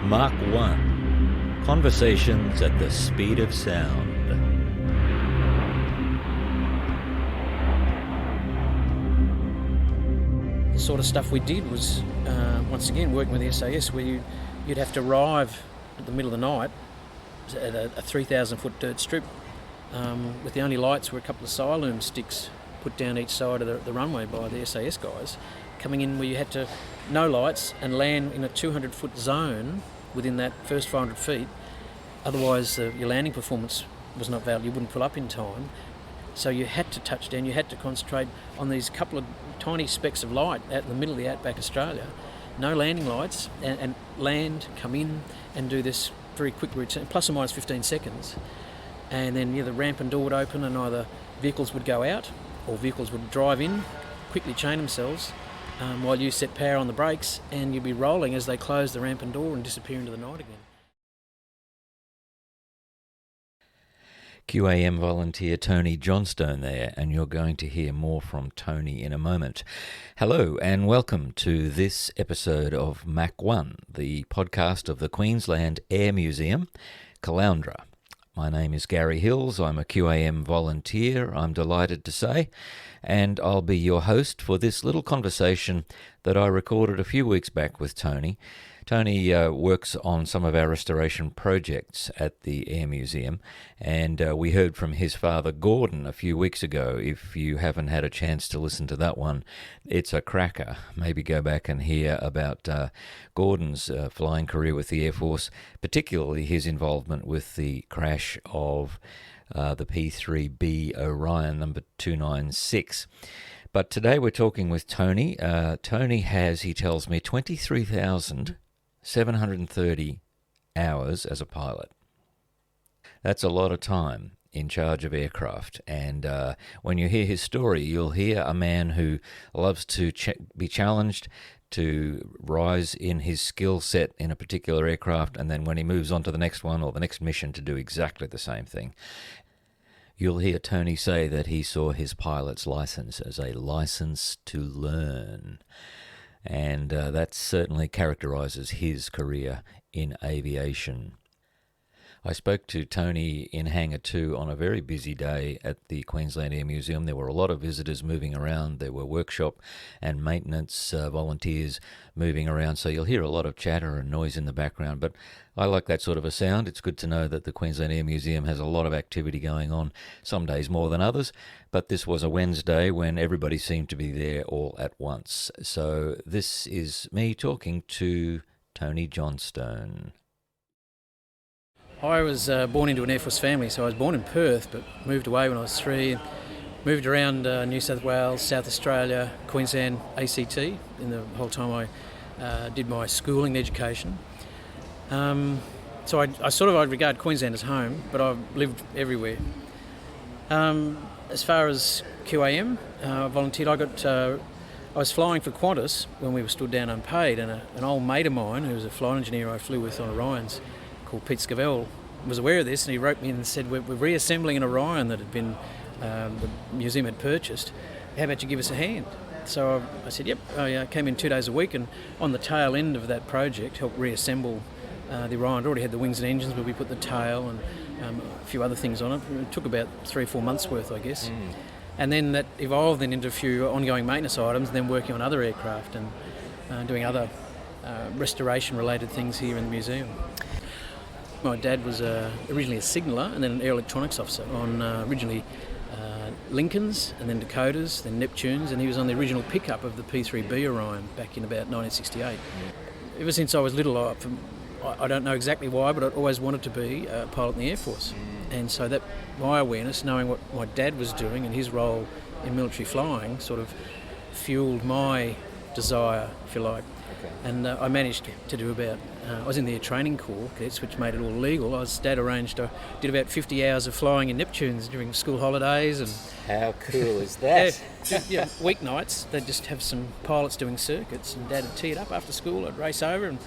Mark 1. Conversations at the speed of sound. The sort of stuff we did was, once again, working with the SAS, where you'd have to arrive at the middle of the night at a 3,000-foot dirt strip with the only lights were a couple of siloom sticks put down each side of the runway by the SAS guys, coming in where you had to, no lights, and land in a 200-foot zone within that first 500 feet. Otherwise, your landing performance was not valid. You wouldn't pull up in time. So you had to touch down, you had to concentrate on these couple of tiny specks of light out in the middle of the outback Australia. No landing lights, and land, come in and do this very quick routine, plus or minus 15 seconds. And then the ramp and door would open and either vehicles would go out or vehicles would drive in, quickly chain themselves while you set power on the brakes, and you'd be rolling as they close the ramp and door and disappear into the night again. QAM volunteer Tony Johnstone there, and you're going to hear more from Tony in a moment. Hello and welcome to this episode of Mach 1, the podcast of the Queensland Air Museum, Caloundra. My name is Garry Hills, I'm a QAM volunteer, I'm delighted to say, and I'll be your host for this little conversation that I recorded a few weeks back with Tony. Tony works on some of our restoration projects at the Air Museum, and we heard from his father Gordon a few weeks ago. If you haven't had a chance to listen to that one, it's a cracker. Maybe go back and hear about Gordon's flying career with the Air Force, particularly his involvement with the crash of the P-3B Orion number 296. But today we're talking with Tony. Tony has, he tells me, 23,730 hours as a pilot. That's a lot of time in charge of aircraft. And when you hear his story, you'll hear a man who loves to be challenged, to rise in his skill set in a particular aircraft, and then when he moves on to the next one or the next mission, to do exactly the same thing. You'll hear Tony say that he saw his pilot's license as a license to learn. And that certainly characterises his career in aviation. I spoke to Tony in Hangar 2 on a very busy day at the Queensland Air Museum. There were a lot of visitors moving around. There were workshop and maintenance volunteers moving around, so you'll hear a lot of chatter and noise in the background. But I like that sort of a sound. It's good to know that the Queensland Air Museum has a lot of activity going on, some days more than others. But this was a Wednesday when everybody seemed to be there all at once. So this is me talking to Tony Johnstone. I was born into an Air Force family, so I was born in Perth, but moved away when I was 3. Moved around New South Wales, South Australia, Queensland, ACT, in the whole time I did my schooling and education. So I regard Queensland as home, but I've lived everywhere. As far as QAM, I volunteered. I was flying for Qantas when we were stood down unpaid, and an old mate of mine, who was a flight engineer I flew with on Orions, called Pete Scavell, was aware of this, and he wrote me and said, we're reassembling an Orion that had been the museum had purchased. How about you give us a hand? So I said, yep. I came in 2 days a week, and on the tail end of that project, helped reassemble the Orion. It already had the wings and engines, but we put the tail and a few other things on it. It took about 3 or 4 months worth, I guess. And then that evolved into a few ongoing maintenance items, and then working on other aircraft and doing other restoration-related things here in the museum. My dad was originally a signaller and then an air electronics officer on originally Lincolns and then Dakotas, then Neptunes, and he was on the original pickup of the P-3B Orion back in about 1968. Ever since I was little, I don't know exactly why, but I'd always wanted to be a pilot in the Air Force. And so that my awareness, knowing what my dad was doing and his role in military flying, sort of fueled my desire, if you like. Okay. And I managed to do about, I was in the training corps, cadets, which made it all legal. Dad arranged, I did about 50 hours of flying in Neptunes during school holidays. And how cool is that? Weeknights, they'd just have some pilots doing circuits, and Dad would tee it up after school. I'd race over and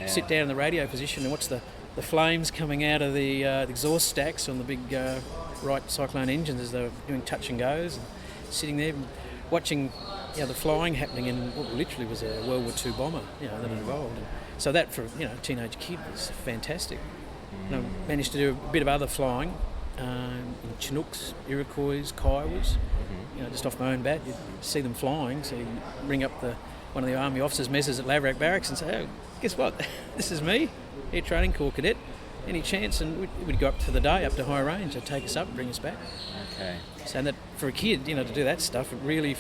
sit down in the radio position and watch the flames coming out of the exhaust stacks on the big Wright Cyclone engines as they were doing touch and goes, and sitting there watching the flying happening in what literally was a World War II bomber, that involved. And so that for a teenage kid was fantastic. Managed to do a bit of other flying in Chinooks, Iroquois, Kiowas. Just off my own bat, you'd see them flying. So you ring up one of the Army officers' messes at Laverack Barracks and say, "Oh, guess what? This is me, Air Training Corps cadet. Any chance?" And we'd go up for the day, up to high range. They'd take us up and bring us back. Okay. So that for a kid, to do that stuff, it really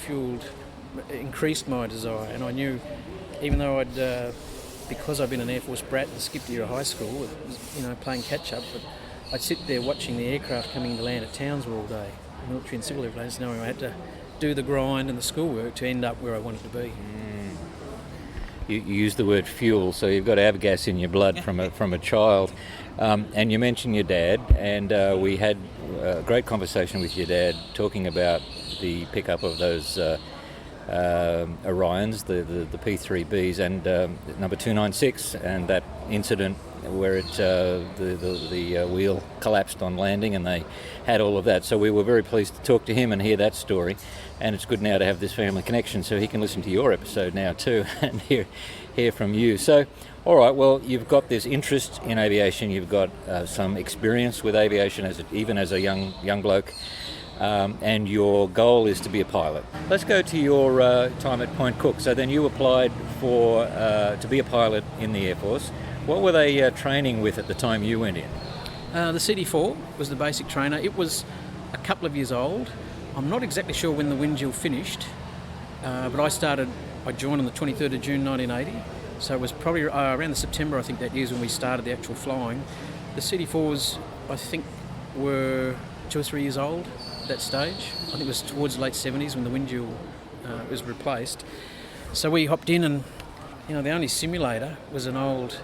increased my desire. And I knew, even though because I'd been an Air Force brat and skipped a year of high school, it was, playing catch up, but I'd sit there watching the aircraft coming to land at Townsville all day, military and civil airplanes, knowing I had to do the grind and the schoolwork to end up where I wanted to be. You used the word fuel, so you've got avgas in your blood from a child. And you mentioned your dad, and we had a great conversation with your dad talking about the pickup of those Orions, the P3Bs, and number 296, and that incident where the wheel collapsed on landing, and they had all of that. So we were very pleased to talk to him and hear that story. And it's good now to have this family connection, so he can listen to your episode now too and hear from you. So, all right, well, you've got this interest in aviation. You've got some experience with aviation even as a young bloke. And your goal is to be a pilot. Let's go to your time at Point Cook. So then you applied to be a pilot in the Air Force. What were they training with at the time you went in? The CD4 was the basic trainer. It was a couple of years old. I'm not exactly sure when the Wingill finished, but I joined on the 23rd of June 1980. So it was probably around the September, I think, that year is when we started the actual flying. The CD4s, I think, were 2 or 3 years old at that stage. I think it was towards the late 70s when the Wingill was replaced. So we hopped in, and the only simulator was an old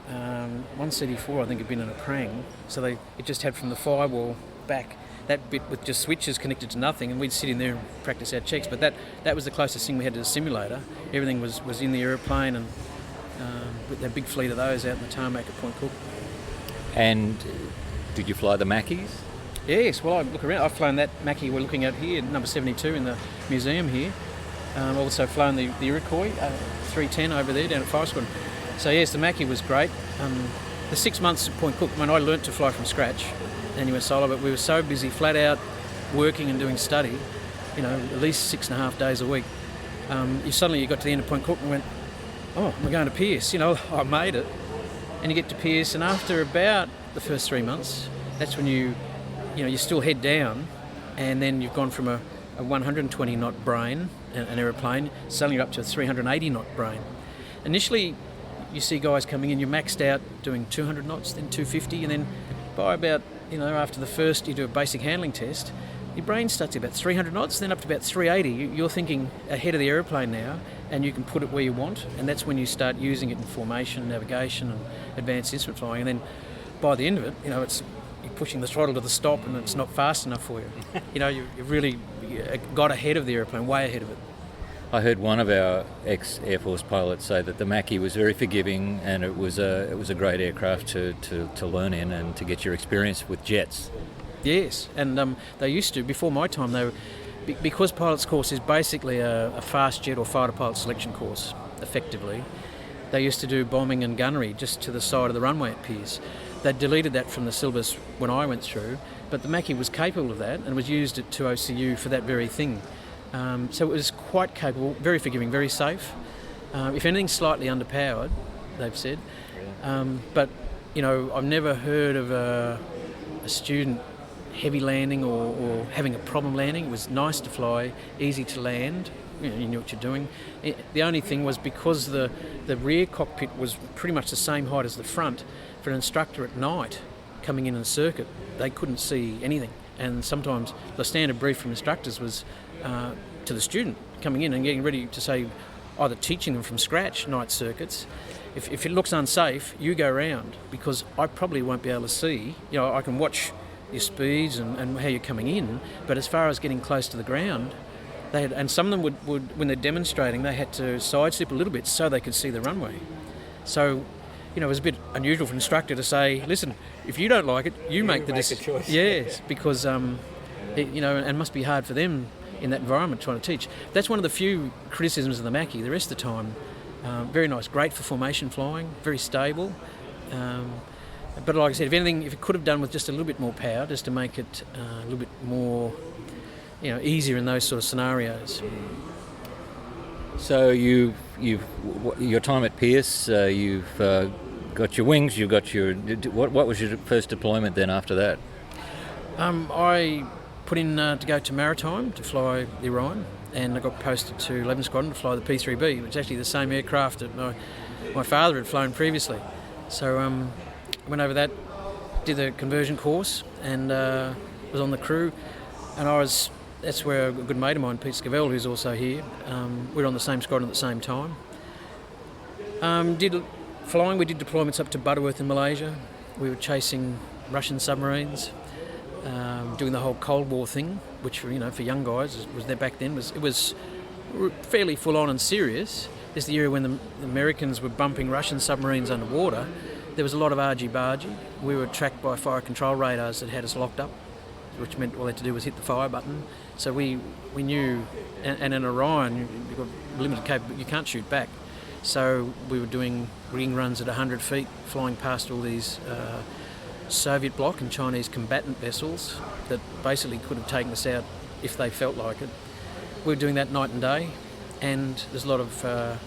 1CD4, I think, had been in a prang. So it just had from the firewall back that bit with just switches connected to nothing, and we'd sit in there and practice our checks. But that was the closest thing we had to a simulator. Everything was in the aeroplane, and with that big fleet of those out in the tarmac at Point Cook. And did you fly the Mackies? Yes, well, I look around. I've flown that Mackie we're looking at here, number 72 in the museum here. I've also flown the Iroquois 310 over there down at Fire Squadron. So yes, the Mackie was great. The 6 months at Point Cook, I learnt to fly from scratch. And you went solo, but we were so busy, flat out, working and doing study, at least 6.5 days a week. You got to the end of Point Cook and went, "Oh, we're going to Pearce." I made it. And you get to Pearce, and after about the first 3 months, that's when you still head down, and then you've gone from a 120 knot brain, an aeroplane, suddenly you're up to a 380 knot brain. Initially, you see guys coming in, you're maxed out doing 200 knots, then 250, and then by about, after the first, you do a basic handling test, your brain starts at about 300 knots, then up to about 380. You're thinking ahead of the aeroplane now, and you can put it where you want, and that's when you start using it in formation, navigation, and advanced instrument flying. And then by the end of it, you're pushing the throttle to the stop, and it's not fast enough for you. You've really got ahead of the aeroplane, way ahead of it. I heard one of our ex-Air Force pilots say that the Mackie was very forgiving, and it was a great aircraft to learn in and to get your experience with jets. Yes, and they used to, before my time, because pilot's course is basically a fast jet or fighter pilot selection course, effectively, they used to do bombing and gunnery just to the side of the runway at Pearce. They deleted that from the syllabus when I went through, but the Mackie was capable of that and was used at 2OCU for that very thing. So it was quite capable, very forgiving, very safe. If anything, slightly underpowered, they've said. But, I've never heard of a student heavy landing or having a problem landing. It was nice to fly, easy to land. You knew what you're doing. The only thing was, because the rear cockpit was pretty much the same height as the front, for an instructor at night coming in a circuit, they couldn't see anything. And sometimes the standard brief from instructors was to the student coming in and getting ready to say, either teaching them from scratch night circuits. If it looks unsafe, you go round, because I probably won't be able to see. I can watch your speeds and how you're coming in, but as far as getting close to the ground, and some of them would when they're demonstrating, they had to side slip a little bit so they could see the runway. So, it was a bit unusual for an instructor to say, "Listen, if you don't like it, you make the decision." choice. Yes, because and it must be hard for them in that environment trying to teach. That's one of the few criticisms of the Mackie. The rest of the time, very nice, great for formation flying, very stable. But like I said, if it could have done with just a little bit more power, just to make it a little bit more, easier in those sort of scenarios. So your time at Pierce, you've got your wings, you've got your... What was your first deployment then after that? I put in to go to Maritime to fly the Orion, and I got posted to 11 Squadron to fly the P3B, which is actually the same aircraft that my father had flown previously. So I went over that, did the conversion course, and was on the crew, and that's where a good mate of mine, Pete Scavell, who's also here, we were on the same squadron at the same time. Did flying, we did deployments up to Butterworth in Malaysia. We were chasing Russian submarines, doing the whole Cold War thing, which for young guys was there back then. It was fairly full on and serious. This is the era when the Americans were bumping Russian submarines underwater. There was a lot of argy-bargy. We were tracked by fire control radars that had us locked up, which meant all they had to do was hit the fire button. So we knew, and in Orion, you've got limited capability, you can't shoot back. So we were doing ring runs at 100 feet, flying past all these Soviet bloc and Chinese combatant vessels that basically could have taken us out if they felt like it. We were doing that night and day, and there's a lot of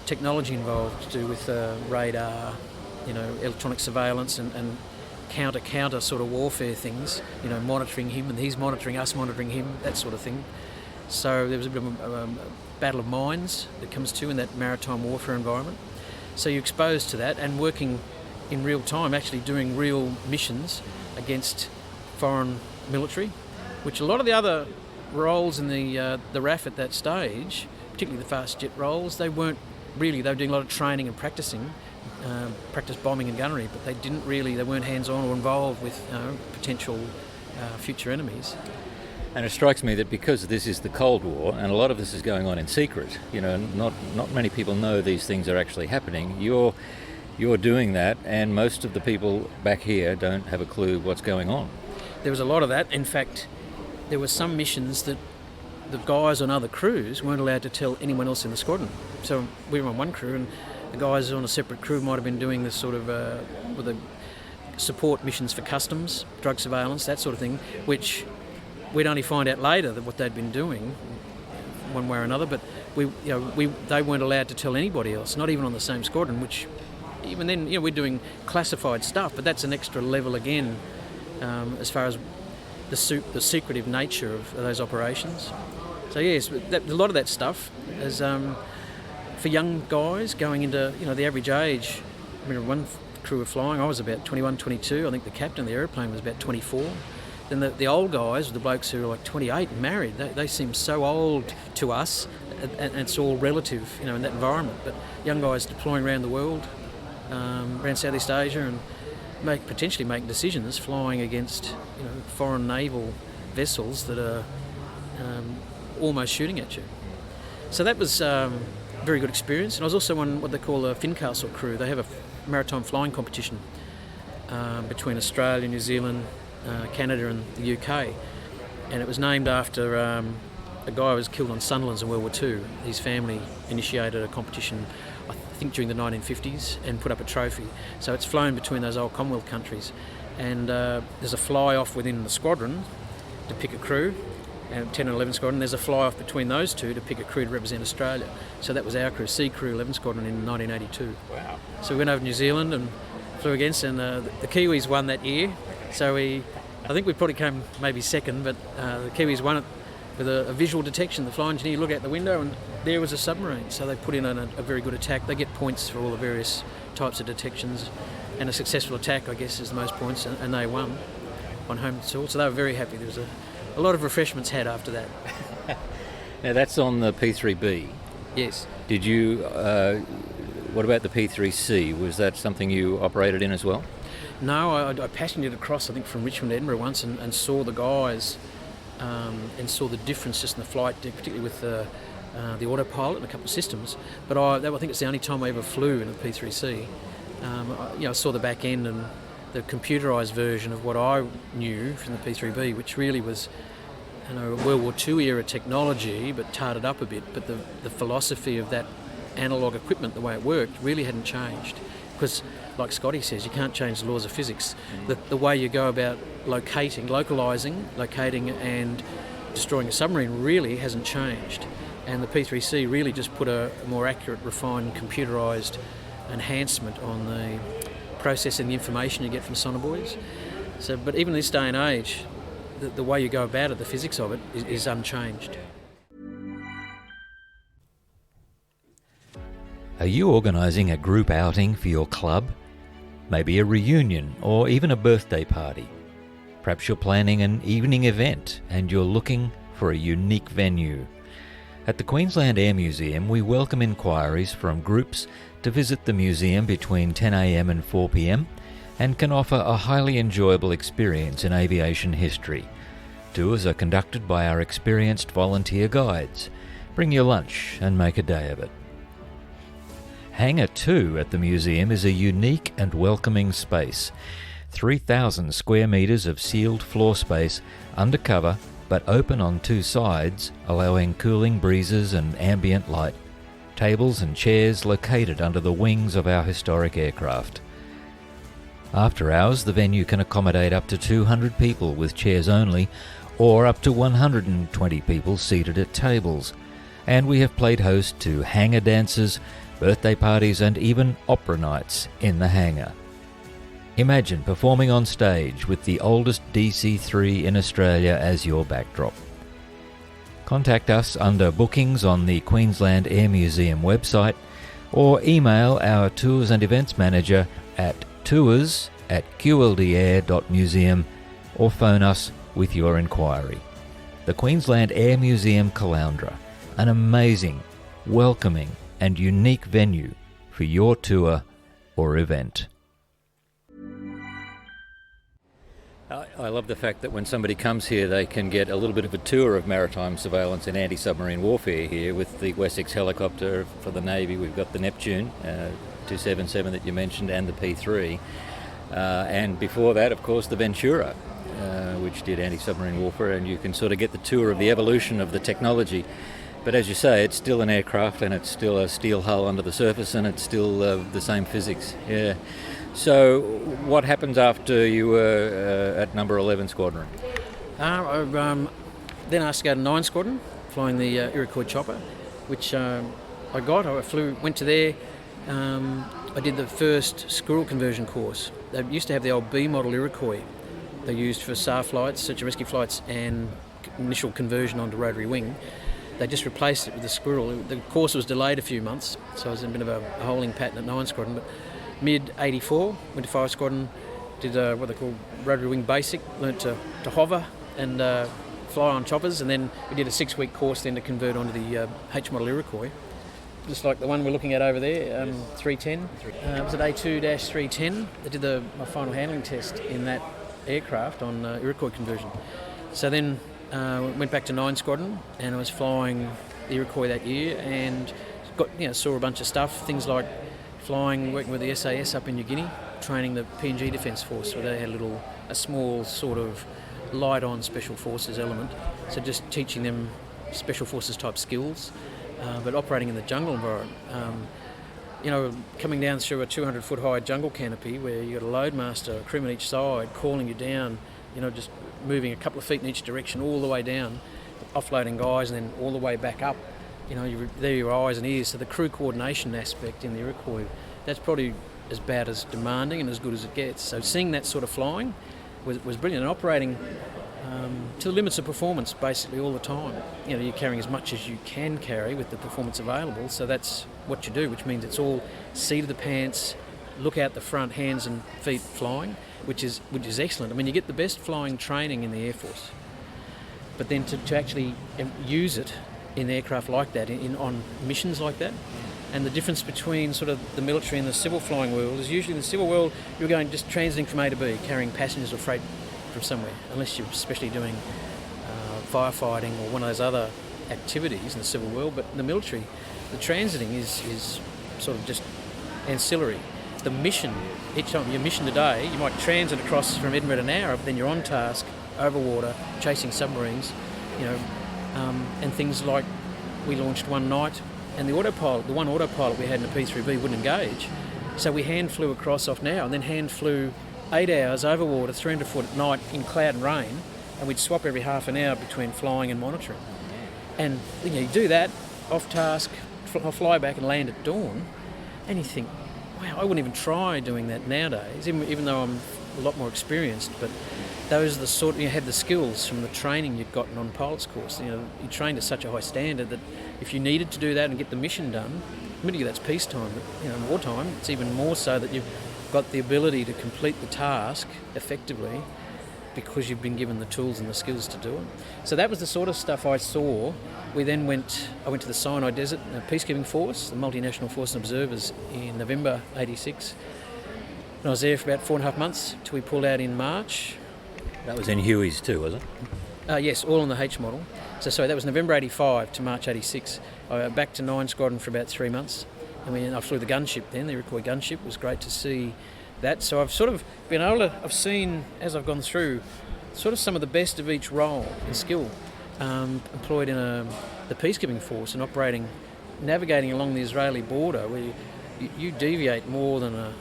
technology involved to do with radar, electronic surveillance and counter sort of warfare things, monitoring him and he's monitoring us, monitoring him, that sort of thing. So there was a bit of a battle of minds that comes to in that maritime warfare environment. So you're exposed to that and working in real time, actually doing real missions against foreign military, which a lot of the other roles in the RAAF at that stage, particularly the fast jet roles, they were doing a lot of training and practicing, practice bombing and gunnery, but they weren't hands-on or involved with potential future enemies. And it strikes me that because this is the Cold War and a lot of this is going on in secret, not many people know these things are actually happening. You're doing that, and most of the people back here don't have a clue what's going on. There was a lot of that. In fact, there were some missions that the guys on other crews weren't allowed to tell anyone else in the squadron. So we were on one crew, and the guys on a separate crew might have been doing this sort of with the support missions for customs, drug surveillance, that sort of thing, which we'd only find out later that what they'd been doing, one way or another. But they weren't allowed to tell anybody else, not even on the same squadron. Which even then, we're doing classified stuff, but that's an extra level again, as far as the secretive nature of those operations. So yes, a lot of that stuff is for young guys going into the average age. I mean, one crew of flying, I was about 21, 22. I think the captain of the aeroplane was about 24. Then the old guys, the blokes who are like 28 and married, they seem so old to us, and it's all relative, in that environment. But young guys deploying around the world, around Southeast Asia, and potentially make decisions flying against foreign naval vessels that are almost shooting at you. So that was a very good experience. And I was also on what they call a Fincastle crew. They have a maritime flying competition between Australia, New Zealand, Canada and the UK, and it was named after a guy who was killed on Sunderlands in World War II. His family initiated a competition, I think during the 1950s, and put up a trophy. So it's flown between those old Commonwealth countries, and there's a fly-off within the squadron to pick a crew, and 10 and 11 Squadron, there's a fly-off between those two to pick a crew to represent Australia. So that was our crew, C Crew 11 Squadron in 1982. Wow. So we went over to New Zealand and flew against, and the Kiwis won that year. So I think we probably came maybe second, but the Kiwis won it with a visual detection. The flying engineer looked out the window and there was a submarine. So they put in a very good attack. They get points for all the various types of detections, and a successful attack, I guess, is the most points, and they won on home soil. So they were very happy. There was a lot of refreshments had after that. Now that's on the P3B. Yes. Did you, what about the P3C? Was that something you operated in as well? No, I passengered across, I think, from Richmond to Edinburgh once, and saw the guys and saw the difference just in the flight deck, particularly with the autopilot and a couple of systems. But I think it's the only time I ever flew in a P3C. I saw the back end and the computerised version of what I knew from the P3B, which really was World War II era technology, but tarted up a bit. But the philosophy of that analogue equipment, the way it worked, really hadn't changed. Because, like Scotty says, you can't change the laws of physics. The way you go about locating and destroying a submarine really hasn't changed. And the P3C really just put a more accurate, refined, computerised enhancement on the processing the information you get from sonobuoys. So, but even this day and age, the way you go about it, the physics of it, is unchanged. Are you organising a group outing for your club? Maybe a reunion or even a birthday party. Perhaps you're planning an evening event and you're looking for a unique venue. At the Queensland Air Museum, we welcome inquiries from groups to visit the museum between 10 a.m. and 4 p.m. and can offer a highly enjoyable experience in aviation history. Tours are conducted by our experienced volunteer guides. Bring your lunch and make a day of it. Hangar 2 at the museum is a unique and welcoming space. 3,000 square metres of sealed floor space undercover but open on two sides, allowing cooling breezes and ambient light. Tables and chairs located under the wings of our historic aircraft. After hours, the venue can accommodate up to 200 people with chairs only, or up to 120 people seated at tables. And we have played host to hangar dances, birthday parties and even opera nights in the hangar. Imagine performing on stage with the oldest DC-3 in Australia as your backdrop. Contact us under bookings on the Queensland Air Museum website or email our Tours and Events Manager at tours@qldair.museum or phone us with your inquiry. The Queensland Air Museum Caloundra, an amazing, welcoming and unique venue for your tour or event. I love the fact that when somebody comes here they can get a little bit of a tour of maritime surveillance and anti-submarine warfare here with the Wessex helicopter for the Navy. We've got the Neptune 277 that you mentioned and the P3. And before that, of course, the Ventura, which did anti-submarine warfare, and you can sort of get the tour of the evolution of the technology. But as you say, it's still an aircraft and it's still a steel hull under the surface and it's still the same physics. Yeah. So what happens after you were at number 11 Squadron? I then asked to go to 9 Squadron, flying the Iroquois chopper, which I went to there. I did the first squirrel conversion course. They used to have the old B model Iroquois they used for SAR flights, search and rescue flights, and initial conversion onto rotary wing. They just replaced it with the squirrel. The course was delayed a few months, so I was in a bit of a holding pattern at 9 Squadron. But mid-84, went to 5 Squadron, did what they call rotary wing basic, learnt to hover and fly on choppers, and then we did a 6-week course then to convert onto the H model Iroquois, just like the one we're looking at over there, 310. It was at A2-310. I did my final handling test in that aircraft on Iroquois conversion. So then went back to 9 Squadron, and I was flying the Iroquois that year, and saw a bunch of stuff, things like working with the SAS up in New Guinea, training the PNG Defence Force, where they had a small sort of light-on Special Forces element, so just teaching them Special Forces type skills, but operating in the jungle environment. Coming down through a 200-foot high jungle canopy where you've got a loadmaster, a crewman each side, calling you down, just moving a couple of feet in each direction all the way down, offloading guys, and then all the way back up. There are your eyes and ears. So the crew coordination aspect in the Iroquois, that's probably as bad as demanding and as good as it gets. So seeing that sort of flying was brilliant, and operating to the limits of performance basically all the time. You're carrying as much as you can carry with the performance available, so that's what you do, which means it's all seat of the pants, look out the front, hands and feet flying, which is excellent. I mean, you get the best flying training in the Air Force, but then to actually use it in aircraft like that, on missions like that. And the difference between sort of the military and the civil flying world is usually in the civil world you're going just transiting from A to B, carrying passengers or freight from somewhere, unless you're especially doing firefighting or one of those other activities in the civil world. But in the military, the transiting is sort of just ancillary. The mission, each time your mission today, you might transit across from Edinburgh to Nowra, but then you're on task, over water, chasing submarines, and things like we launched one night and the one autopilot we had in the P3B wouldn't engage. So we hand flew across off now and then hand flew 8 hours over water, 300 foot at night in cloud and rain, and we'd swap every half an hour between flying and monitoring. And you do that, off task, fly back and land at dawn, and you think, wow, I wouldn't even try doing that nowadays, even though I'm a lot more experienced, but those are the sort you have the skills from the training you've gotten on pilot's course. You trained to such a high standard that if you needed to do that and get the mission done, admittedly that's peacetime, but in wartime it's even more so that you've got the ability to complete the task effectively because you've been given the tools and the skills to do it. So that was the sort of stuff I saw. I went to the Sinai Desert Peacekeeping Force, the Multinational Force and Observers, in November '86. And I was there for about 4.5 months till we pulled out in March. That was in Huey's too, was it? Yes, all on the H model. So sorry, that was November '85 to March '86. I went back to 9 Squadron for about 3 months. I flew the gunship then, the Iroquois gunship. It was great to see that. So I've sort of been able to, I've seen, as I've gone through, sort of some of the best of each role and skill employed in the peacekeeping force and navigating along the Israeli border where you deviate more than a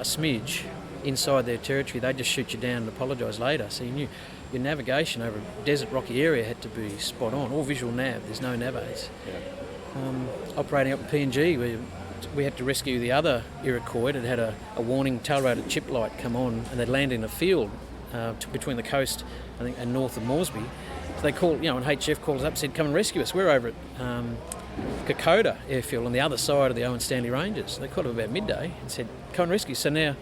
smidge inside their territory, they just shoot you down and apologise later. So you knew your navigation over a desert rocky area had to be spot on, all visual nav, there's no nav aids. Operating up in PNG, we had to rescue the other Iroquois. It had a warning tail-rotor chip light come on and they'd land in a field between the coast and north of Moresby. So they called, and HF called us up and said, come and rescue us. We're over at Kokoda airfield on the other side of the Owen Stanley Ranges. They called it about midday and said, come and rescue. So now,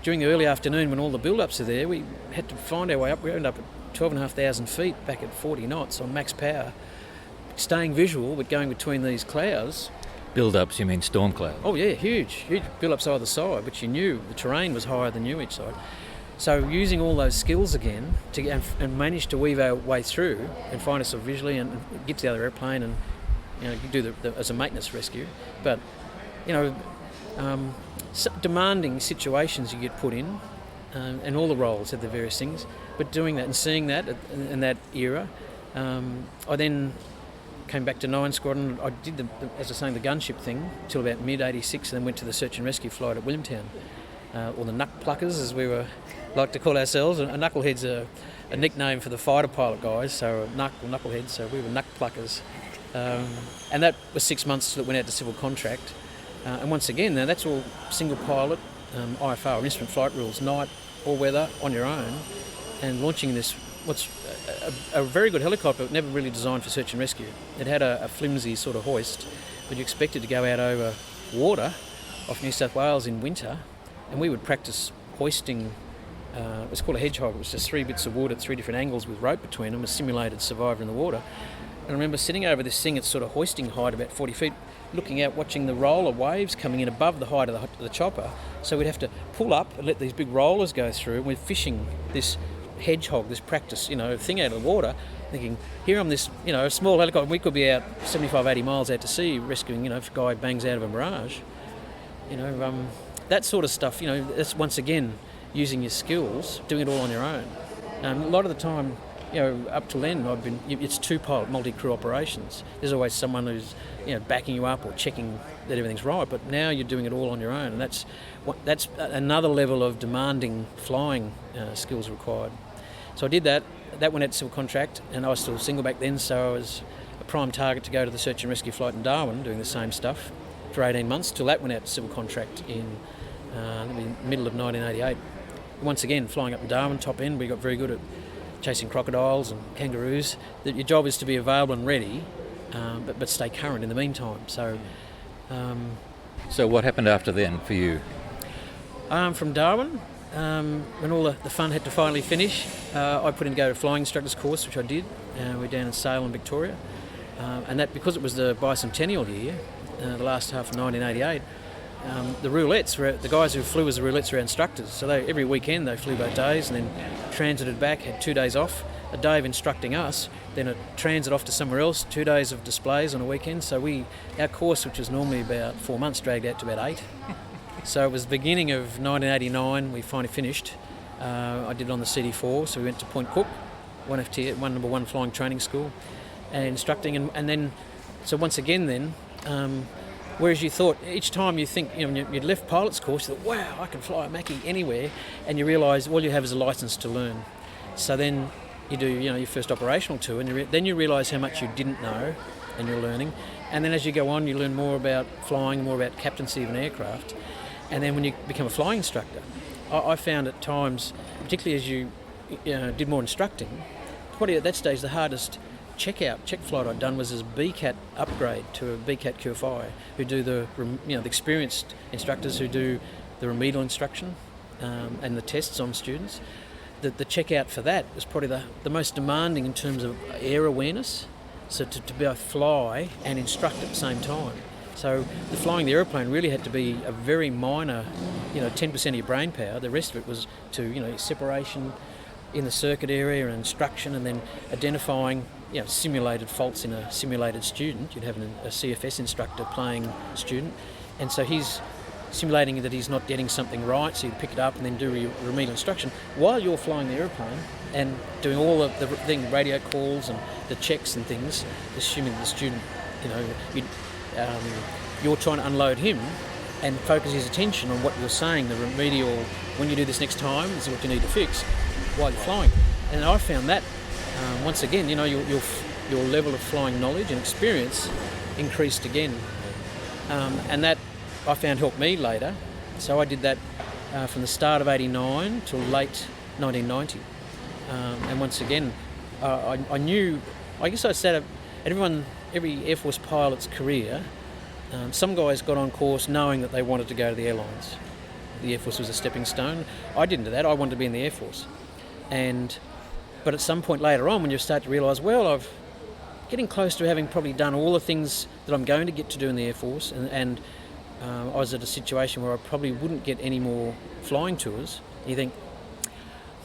during the early afternoon when all the build-ups are there, we had to find our way up. We ended up at 12,500 feet back at 40 knots on max power, staying visual but going between these clouds. Build-ups, you mean storm cloud? Oh yeah, huge build-ups either side, but you knew the terrain was higher than you each side. So using all those skills again and managed to weave our way through and find us visually and get to the other airplane and you do the as a maintenance rescue. But demanding situations you get put in, and all the roles have the various things. But doing that and seeing that in that era, I then came back to 9 Squadron. I did as I was saying, the gunship thing till about mid '86, and then went to the search and rescue flight at Williamtown, or the Knuck Pluckers as we like to call ourselves. A knucklehead's a nickname for the fighter pilot guys, so knuckleheads. So we were Knuck Pluckers, and that was 6 months till it went out to civil contract. And once again, now that's all single pilot, IFR, instrument flight rules, night or weather, on your own, and launching this, what's a very good helicopter, but never really designed for search and rescue. It had a flimsy sort of hoist, but you expected to go out over water off New South Wales in winter, and we would practice hoisting. It was called a hedgehog. It was just 3 bits of wood at 3 different angles with rope between them, a simulated survivor in the water. And I remember sitting over this thing at sort of hoisting height, about 40 feet, looking out, watching the roller waves coming in above the height of the chopper. So we'd have to pull up and let these big rollers go through, and we're fishing this hedgehog, this practice, thing out of the water, thinking, here I'm this, a small helicopter, we could be out 75, 80 miles out to sea rescuing, if a guy bangs out of a mirage. That sort of stuff, that's once again using your skills, doing it all on your own. And a lot of the time, up till then, it's 2-pilot multi-crew operations. There's always someone who's, backing you up or checking that everything's right. But now you're doing it all on your own, and that's another level of demanding flying skills required. So I did that. That went out to civil contract, and I was still single back then, so I was a prime target to go to the search and rescue flight in Darwin, doing the same stuff for 18 months till that went out to civil contract in the middle of 1988. Once again, flying up in Darwin, top end, we got very good at chasing crocodiles and kangaroos. Your job is to be available and ready, but stay current in the meantime. So what happened after then for you? From Darwin, when all the fun had to finally finish, I put in to go to a flying instructor's course, which I did. We're down in Salem, Victoria. And that, because it was the bicentennial year, the last half of 1988, the roulettes, the guys who flew as the roulettes were our instructors. So every weekend they flew both days and then transited back, had 2 days off, a day of instructing us, then a transit off to somewhere else, 2 days of displays on a weekend. So our course, which was normally about 4 months, dragged out to about 8. So it was the beginning of 1989, we finally finished. I did it on the CD4, so we went to Point Cook, 1FT, number one flying training school, and instructing, and then, so once again then, whereas you thought, each time you think, you know, when you'd left pilot's course, you thought, wow, I can fly a Mackie anywhere, and you realise all you have is a licence to learn. So then you do, you know, your first operational tour, and then you realise how much you didn't know, and you're learning. And then as you go on, you learn more about flying, more about captaincy of an aircraft. And then when you become a flying instructor, I found at times, particularly as you did more instructing, probably at that stage the hardest check flight I'd done was as a BCAT upgrade to a BCAT QFI, who do the experienced instructors who do the remedial instruction and the tests on students. The checkout for that was probably the most demanding in terms of air awareness. So to be able to fly and instruct at the same time. So the flying the aeroplane really had to be a very minor, 10% of your brain power. The rest of it was to, separation in the circuit area and instruction, and then identifying, simulated faults in a simulated student. You'd have a CFS instructor playing student, and so he's simulating that he's not getting something right, so you pick it up and then do remedial instruction while you're flying the aeroplane and doing all of the radio calls and the checks and things, assuming the student, you're trying to unload him and focus his attention on what you're saying, the remedial, when you do this next time, this is what you need to fix while you're flying. And I found that, once again, your level of flying knowledge and experience increased again. And that I found helped me later. So I did that from the start of '89 till late 1990. And once again, I knew, I guess I said at every Air Force pilot's career, some guys got on course knowing that they wanted to go to the airlines. The Air Force was a stepping stone. I didn't do that. I wanted to be in the Air Force. But at some point later on, when you start to realise, well, I'm getting close to having probably done all the things that I'm going to get to do in the Air Force, and I was at a situation where I probably wouldn't get any more flying tours. You think,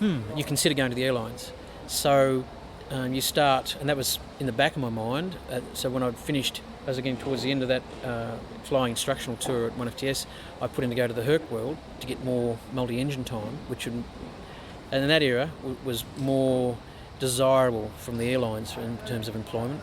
you consider going to the airlines. So you start, and that was in the back of my mind. So when I'd finished, as again towards the end of that flying instructional tour at 1FTS, I put in to go to the Herc World to get more multi-engine time, and in that era was more desirable from the airlines in terms of employment.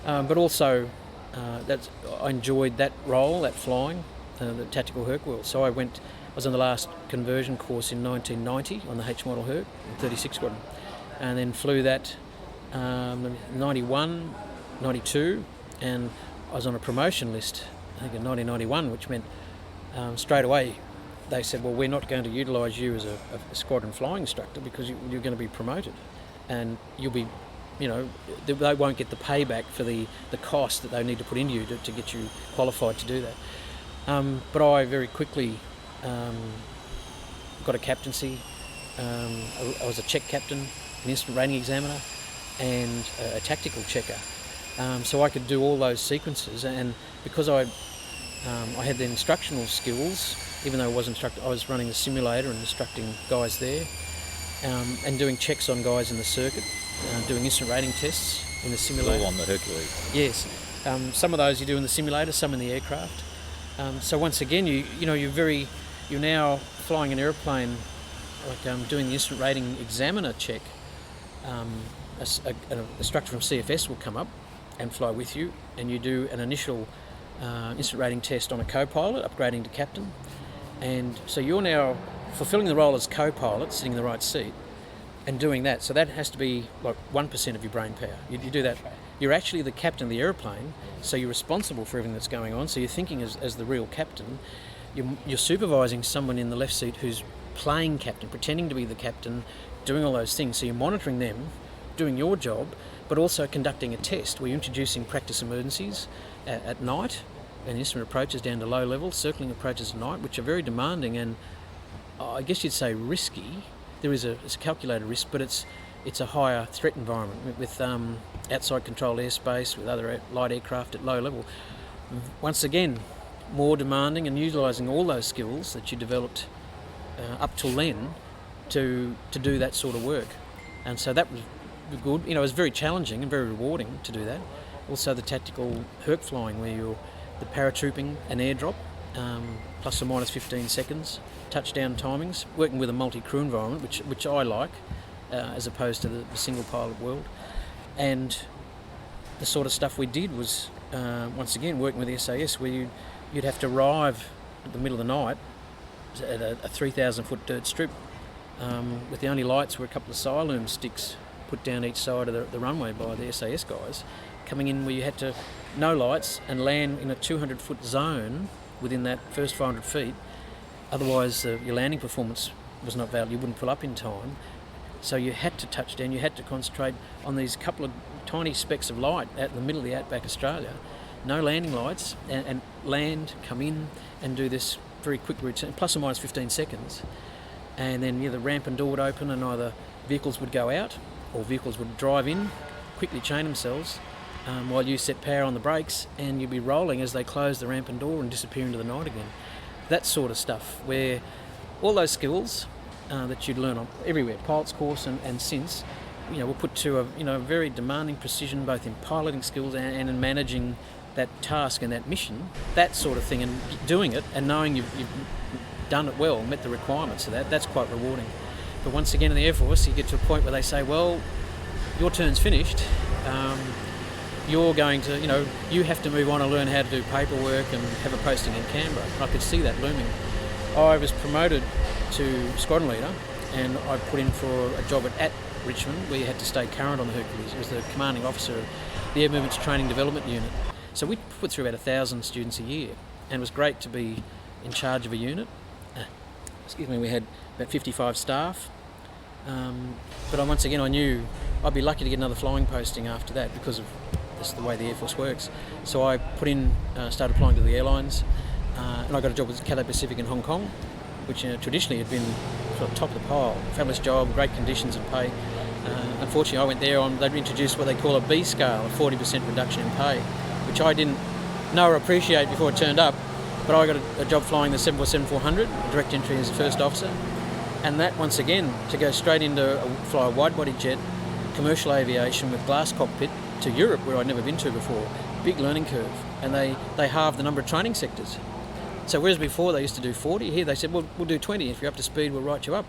But also, I enjoyed that role, that flying, the tactical Herc World. So I was on the last conversion course in 1990 on the H model Herc, 36 Squadron, and then flew that 91, 92, and I was on a promotion list, I think in 1991, which meant straight away they said, well, we're not going to utilise you as a squadron flying instructor because you're going to be promoted, and you'll be, they won't get the payback for the cost that they need to put into you to get you qualified to do that. But I very quickly got a captaincy. I was a check captain, an instrument rating examiner, and a tactical checker. So I could do all those sequences, and because I had the instructional skills, even though I was running the simulator and instructing guys there, and doing checks on guys in the circuit, doing instrument rating tests in the simulator. All on the Hercules. Yes, some of those you do in the simulator, some in the aircraft. So once again, you're now flying an aeroplane, like doing the instrument rating examiner check. A instructor from CFS will come up and fly with you, and you do an initial instrument rating test on a co-pilot, upgrading to captain. And so you're now fulfilling the role as co-pilot, sitting in the right seat, and doing that. So that has to be like 1% of your brain power. You do that. You're actually the captain of the aeroplane, so you're responsible for everything that's going on. So you're thinking as the real captain. You're supervising someone in the left seat who's playing captain, pretending to be the captain, doing all those things. So you're monitoring them, doing your job, but also conducting a test where you're introducing practice emergencies at night, and instrument approaches down to low level, circling approaches at night, which are very demanding and I guess you'd say risky. It's a calculated risk, but it's a higher threat environment with outside controlled airspace, with other light aircraft at low level. Once again, more demanding, and utilising all those skills that you developed up till then to do that sort of work. And so that was good. It was very challenging and very rewarding to do that. Also the tactical Herc flying, where you're the paratrooping and airdrop, plus or minus 15 seconds, touchdown timings, working with a multi-crew environment, which I like. as opposed to the single pilot world. And the sort of stuff we did was, once again, working with the SAS, where you'd have to arrive at the middle of the night at a 3,000 foot dirt strip, with the only lights were a couple of Siloom sticks put down each side of the runway by the SAS guys, coming in where you had to, no lights, and land in a 200 foot zone within that first 500 feet. Otherwise your landing performance was not valid, you wouldn't pull up in time. So you had to touch down, you had to concentrate on these couple of tiny specks of light out in the middle of the outback Australia, no landing lights, and land, come in and do this very quick routine, plus or minus 15 seconds. And then the ramp and door would open and either vehicles would go out or vehicles would drive in, quickly chain themselves, while you set power on the brakes, and you'd be rolling as they close the ramp and door and disappear into the night again. That sort of stuff, where all those skills that you'd learn on everywhere, pilot's course and since, were put to a very demanding precision, both in piloting skills and in managing that task and that mission, that sort of thing, and doing it and knowing you've done it well, met the requirements of that's quite rewarding. But once again in the Air Force, you get to a point where they say, well, your turn's finished, you're going to, you have to move on and learn how to do paperwork and have a posting in Canberra. And I could see that looming. I was promoted to squadron leader, and I put in for a job at Richmond, where you had to stay current on the Hercules. It was the commanding officer of the Air Movements Training Development Unit. So we put through about 1,000 students a year, and it was great to be in charge of a unit. We had about 55 staff. But once again, I knew I'd be lucky to get another flying posting after that because of the way the Air Force works. So I started applying to the airlines, and I got a job with Cathay Pacific in Hong Kong, which traditionally had been sort of top of the pile. Fabulous job, great conditions and pay. Unfortunately, I went there they'd introduced what they call a B scale, a 40% reduction in pay, which I didn't know or appreciate before it turned up. But I got a job flying the 747-400, direct entry as a first officer. And that, once again, to go straight into fly a wide-body jet, commercial aviation with glass cockpit to Europe, where I'd never been to before, big learning curve. And they halved the number of training sectors. So whereas before they used to do 40, here they said, well, we'll do 20. If you're up to speed, we'll write you up.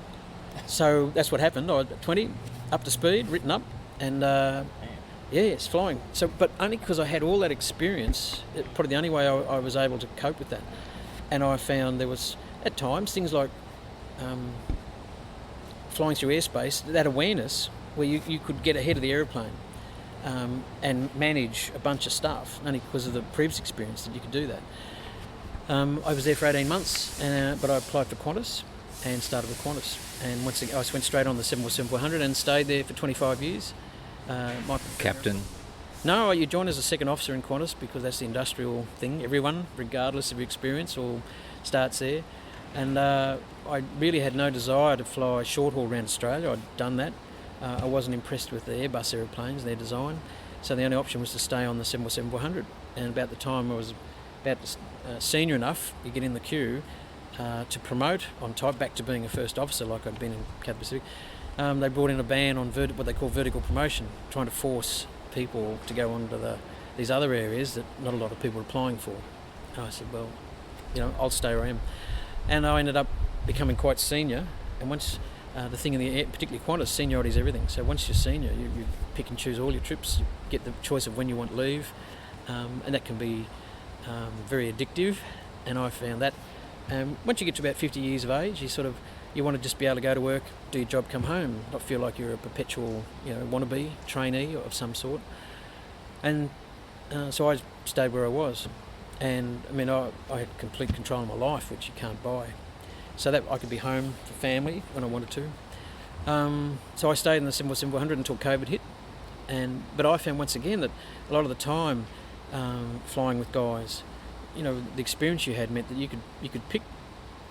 So that's what happened. I was 20, up to speed, written up, and yes, flying. So, but only because I had all that experience, probably the only way I was able to cope with that. And I found there was, at times, things like flying through airspace, that awareness where you could get ahead of the aeroplane and manage a bunch of stuff, only because of the previous experience that you could do that. I was there for 18 months, but I applied for Qantas and started with Qantas. And once again, I went straight on the 747-400 and stayed there for 25 years. Captain? No, you join as a second officer in Qantas because that's the industrial thing. Everyone, regardless of your experience, all starts there. And I really had no desire to fly short haul around Australia. I'd done that. I wasn't impressed with the Airbus aeroplanes, their design. So the only option was to stay on the 747-400. And about the time I was about senior enough, you get in the queue to promote on type back to being a first officer like I'd been in Cathay Pacific. They brought in a ban on what they call vertical promotion, trying to force people to go on to these other areas that not a lot of people were applying for. And I said, well, I'll stay where I am. And I ended up becoming quite senior. And once the thing in the air, particularly Qantas, seniority is everything. So once you're senior, you pick and choose all your trips, you get the choice of when you want leave, and that can be very addictive. And I found that once you get to about 50 years of age, you want to just be able to go to work, do your job, come home, not feel like you're a perpetual, wannabe trainee of some sort. And so I stayed where I was. And I had complete control of my life, which you can't buy. So that I could be home for family when I wanted to. So I stayed in the 747-400 until COVID hit. But I found once again that a lot of the time flying with guys, the experience you had meant that you could pick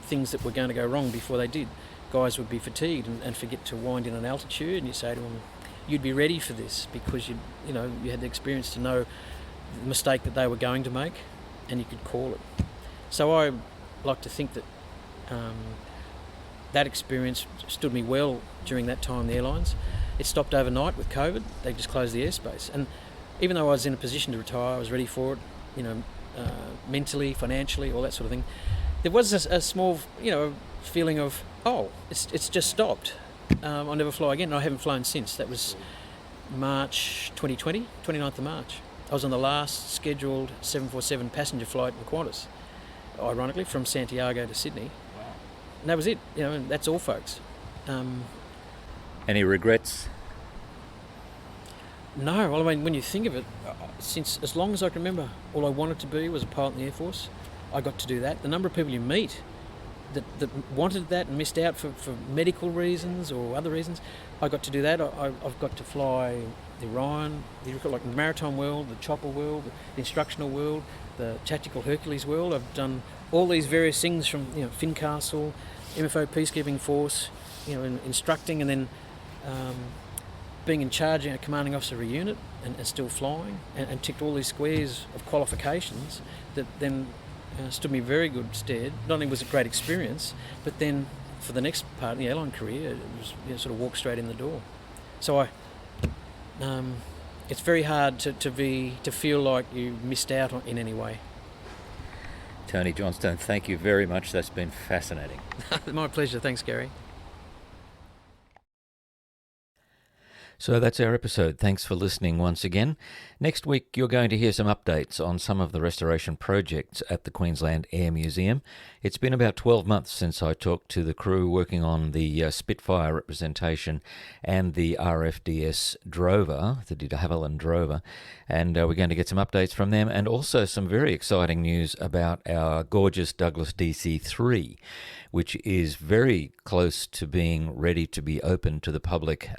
things that were going to go wrong before they did. Guys would be fatigued and forget to wind in an altitude, and you say to them, you'd be ready for this because you had the experience to know the mistake that they were going to make, and you could call it. So I like to think that that experience stood me well during that time in the airlines. It stopped overnight with COVID. They just closed the airspace, and even though I was in a position to retire, I was ready for it, mentally, financially, all that sort of thing. There was a small, feeling of, it's just stopped. I'll never fly again. And I haven't flown since. That was March 2020, 29th of March. I was on the last scheduled 747 passenger flight in Qantas, ironically, from Santiago to Sydney. Wow. And that was it. And that's all, folks. Any regrets? No, well, I mean, when you think of it, since as long as I can remember, all I wanted to be was a pilot in the Air Force. I got to do that. The number of people you meet that wanted that and missed out for medical reasons or other reasons, I got to do that. I've got to fly the Orion, like the maritime world, the chopper world, the instructional world, the tactical Hercules world. I've done all these various things from Fincastle, MFO Peacekeeping Force, instructing, and then being in charge, commanding officer of a unit and still flying, and ticked all these squares of qualifications that then stood me very good stead. Not only was it a great experience, but then for the next part of the airline career, it was sort of walk straight in the door. So it's very hard to feel like you missed out in any way. Tony Johnstone, thank you very much. That's been fascinating. My pleasure. Thanks, Garry. So that's our episode. Thanks for listening once again. Next week, you're going to hear some updates on some of the restoration projects at the Queensland Air Museum. It's been about 12 months since I talked to the crew working on the Spitfire representation and the RFDS Drover, the de Havilland Drover, and we're going to get some updates from them, and also some very exciting news about our gorgeous Douglas DC-3, which is very close to being ready to be open to the public,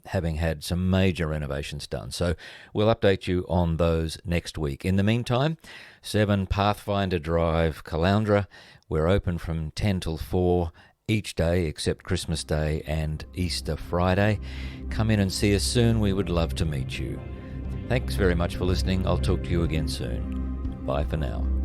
having had some major renovations done. So we'll update you on those next week. In the meantime, 7 Pathfinder Drive, Caloundra. We're open from 10 till 4 each day except Christmas Day and Easter Friday. Come in and see us soon. We would love to meet you. Thanks very much for listening. I'll talk to you again soon. Bye for now.